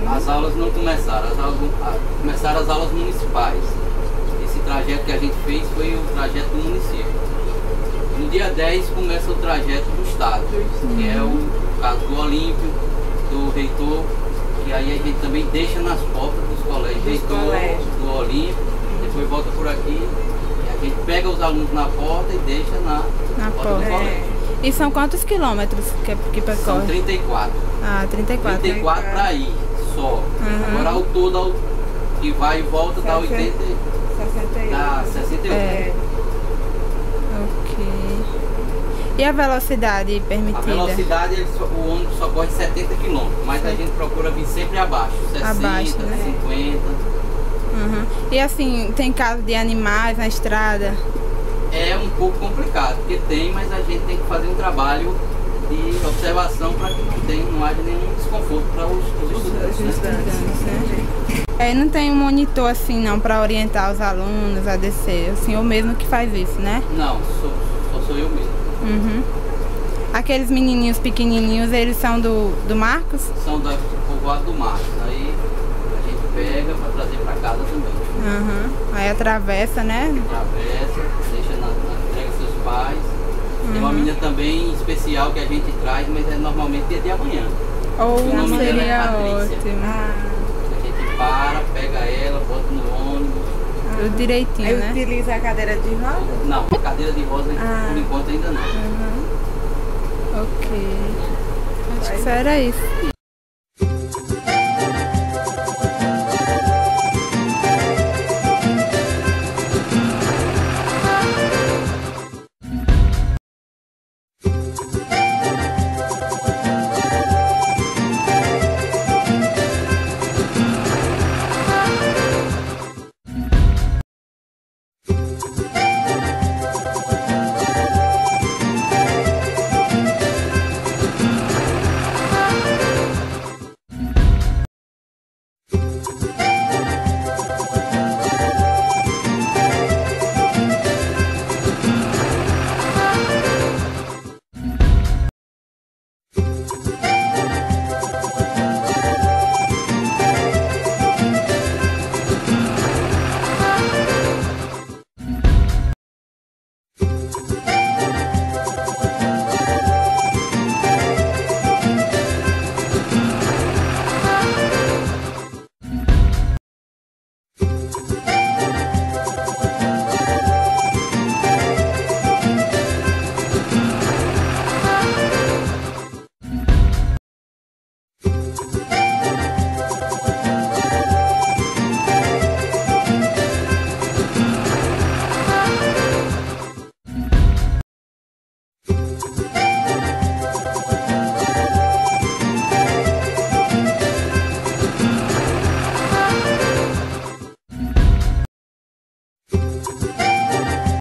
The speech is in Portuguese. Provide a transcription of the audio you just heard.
As aulas não começaram, começaram as aulas municipais. Esse trajeto que a gente fez foi o trajeto do município. No dia 10 começa o trajeto do Estado, que é o caso do Olímpio, do reitor, e aí a gente também deixa nas portas dos colégios, reitor, do Olímpio, depois volta por aqui, e a gente pega os alunos na porta e deixa na porta do colégio. E são quantos quilômetros que percorre? São 34. Ah, 34. 34 para ir só. Agora o todo que vai e volta dá 80. 68. Dá 68. Ok. E a velocidade permitida? A velocidade, o ônibus só corre 70 km, mas a gente procura vir sempre abaixo, 60, abaixo, né? 50. E assim, tem caso de animais na estrada? É um pouco complicado, porque tem, mas a gente tem que fazer um trabalho de observação para que não haja nenhum desconforto para os estudantes. Né? Não tem um monitor assim não para orientar os alunos a descer, assim, o mesmo que faz isso, né? Não, sou eu mesmo. Aqueles menininhos pequenininhos, eles são do Marcos? São do povoado do Marcos, aí a gente pega para trazer para casa também. Aí atravessa, né? Atravessa, deixa entrega seus pais. Tem uma menina também especial que a gente traz, mas é normalmente dia de amanhã. O nome dela é Patrícia. A gente para, pega ela, bota no ônibus. Tudo direitinho, Aí né? utiliza a cadeira de roda? Não, a cadeira de roda por enquanto ainda não. Ok. Acho que só era isso.